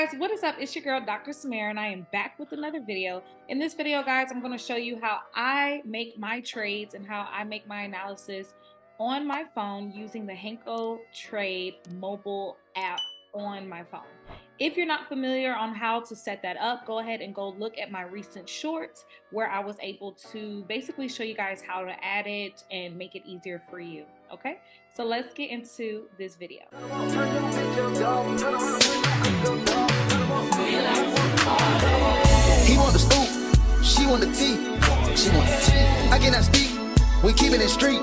guys, what is up? It's your girl Dr. Samara, and I am back with another video. In this video, guys, I'm going to show you how I make my trades and how I make my analysis on my phone using the Hankotrade mobile app on my phone. If you're not familiar on how to set that up, go ahead and go look at my recent shorts where I was able to basically show you guys how to add it and make it easier for you. Okay, so let's get into this video. He want the scoop, she want the tea, she want the tea. I cannot speak, we keeping it street,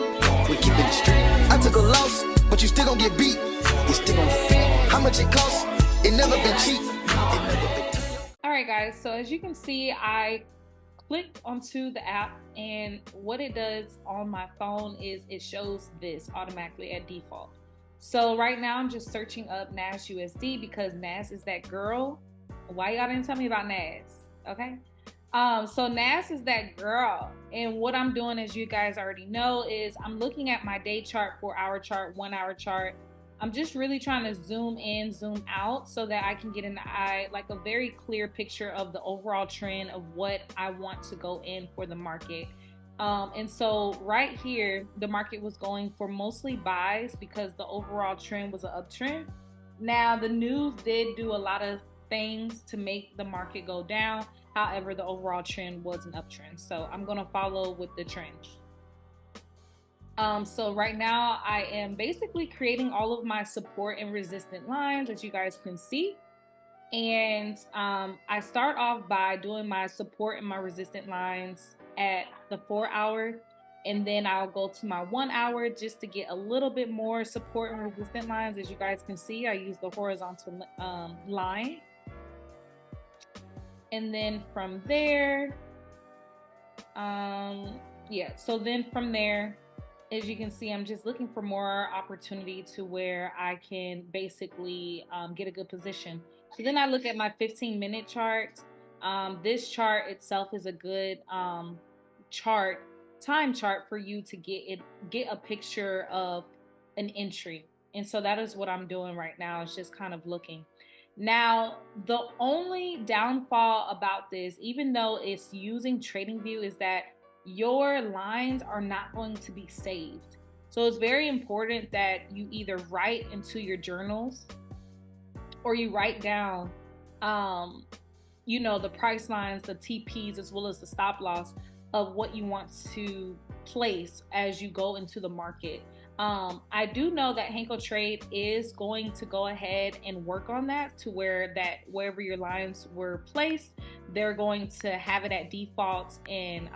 we keeping it street. I took a loss, but you still gon' get beat, you still gon' get beat. How much it costs? It never been cheap. All right, guys, so as you can see, I clicked onto the app, and what it does on my phone is it shows this automatically at default. So right now I'm just searching up NAS USD because NAS is that girl. Why y'all didn't tell me about NAS? Okay. So NAS is that girl, and what I'm doing, as you guys already know, is I'm looking at my day chart, 4-hour chart, 1-hour chart. I'm just really trying to zoom in, zoom out so that I can get an eye, like a very clear picture of the overall trend of what I want to go in for the market. And so right here, the market was going for mostly buys because the overall trend was an uptrend. Now, the news did do a lot of things to make the market go down. However, the overall trend was an uptrend. So I'm going to follow with the trends. So right now I am basically creating all of my support and resistant lines, as you guys can see. And I start off by doing my support and my resistant lines at the 4-hour, and then I'll go to my 1-hour just to get a little bit more support and resistant lines. As you guys can see, I use the horizontal line. And then from there, so then from there, as you can see, I'm just looking for more opportunity to where I can basically get a good position. So then I look at my 15-minute chart. This chart itself is a good time chart for you to get a picture of an entry. And so that is what I'm doing right now. It's just kind of looking. Now, the only downfall about this, even though it's using TradingView, is that your lines are not going to be saved. So it's very important that you either write into your journals or you write down, the price lines, the TPs, as well as the stop loss of what you want to place as you go into the market. I do know that Hankotrade is going to go ahead and work on that to where that wherever your lines were placed, they're going to have it at default, and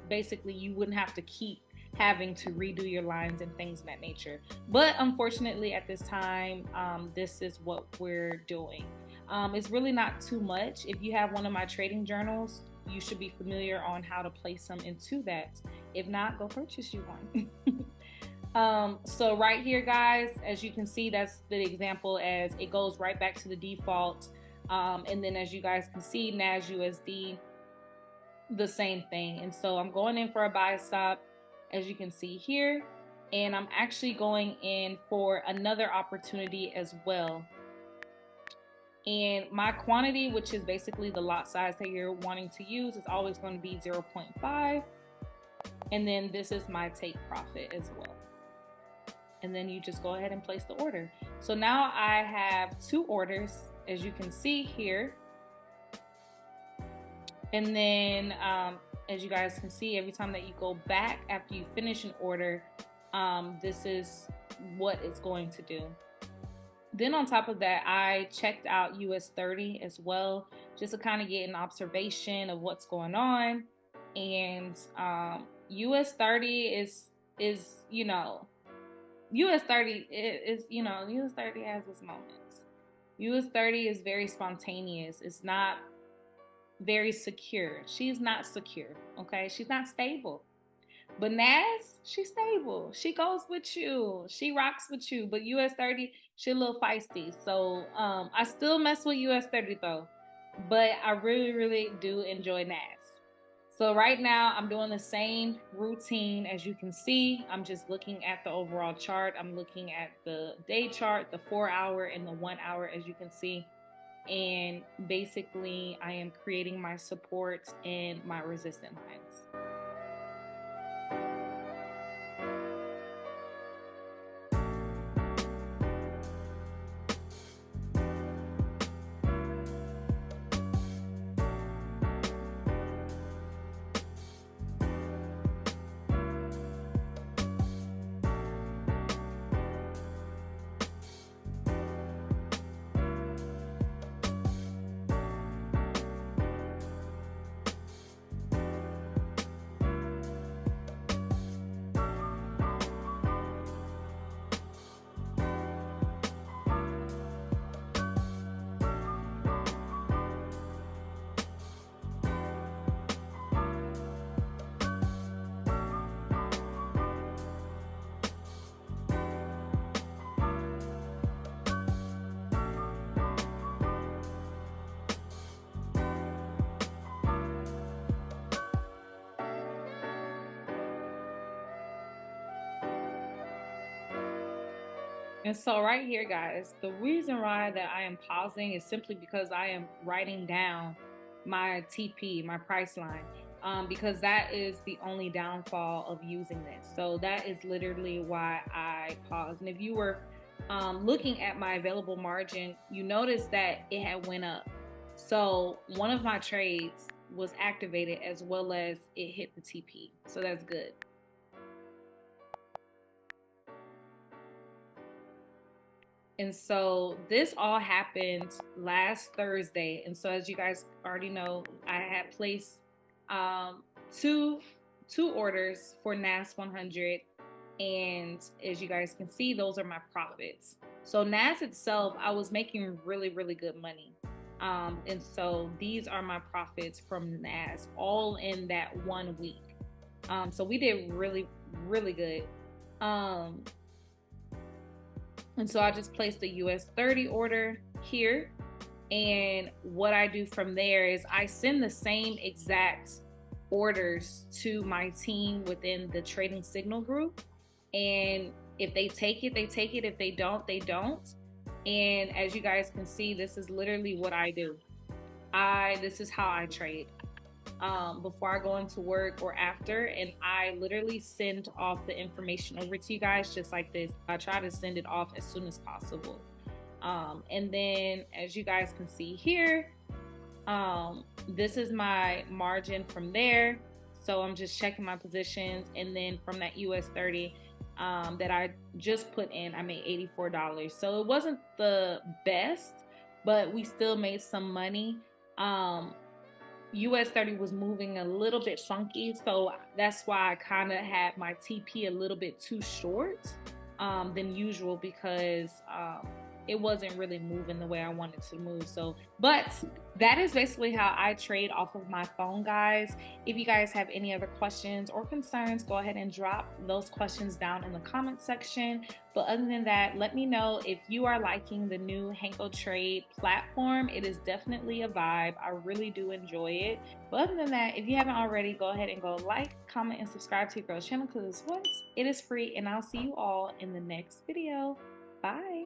basically you wouldn't have to keep having to redo your lines and things of that nature. But unfortunately at this time, this is what we're doing. It's really not too much. If you have one of my trading journals, you should be familiar on how to place them into that. If not, go purchase you one. So right here, guys, as you can see, that's the example as it goes right back to the default. And then as you guys can see, NAS USD, the same thing. And so I'm going in for a buy stop, as you can see here, and I'm actually going in for another opportunity as well. And my quantity, which is basically the lot size that you're wanting to use, is always going to be 0.5. And then this is my take profit as well. And then you just go ahead and place the order. So now I have 2 orders, as you can see here. And then as you guys can see, every time that you go back after you finish an order, this is what it's going to do. Then on top of that, I checked out US 30 as well, just to kind of get an observation of what's going on. And US 30 is US 30 US 30 has its moments. US 30 is very spontaneous. It's not very secure. She's not secure, okay? She's not stable. But NAS, she's stable. She goes with you. She rocks with you. But US 30, she a little feisty. So I still mess with US 30 though. But I really, really do enjoy NAS. So right now I'm doing the same routine. As you can see, I'm just looking at the overall chart. I'm looking at the day chart, the 4-hour and the 1-hour, as you can see. and basically I am creating my support and my resistance lines. And so right here, guys, the reason why that I am pausing is simply because I am writing down my TP, my price line, because that is the only downfall of using this. So that is literally why I paused. And if you were looking at my available margin, you notice that it had went up. So one of my trades was activated as well as it hit the TP. So that's good. And so this all happened last Thursday. And so as you guys already know, I had placed two orders for NAS100. And as you guys can see, those are my profits. So NAS itself, I was making really, really good money. And so these are my profits from NAS all in that 1 week. So we did really, really good. And so I just placed the US 30 order here. And what I do from there is I send the same exact orders to my team within the trading signal group. And if they take it, they take it. If they don't, they don't. And as you guys can see, this is literally what I do. This is how I trade. Before I go into work or after, and I literally send off the information over to you guys just like this. I try to send it off as soon as possible. And then as you guys can see here, this is my margin from there. So I'm just checking my positions, and then from that US 30 that I just put in, I made $84. So it wasn't the best, but we still made some money. US 30 was moving a little bit funky, so that's why I kind of had my TP a little bit too short than usual, because it wasn't really moving the way I wanted to move. So, but that is basically how I trade off of my phone, guys. If you guys have any other questions or concerns, go ahead and drop those questions down in the comment section. But other than that, let me know if you are liking the new Hankotrade platform. It is definitely a vibe. I really do enjoy it. But other than that, if you haven't already, go ahead and go like, comment, and subscribe to your girl's channel, because it is free. And I'll see you all in the next video. Bye.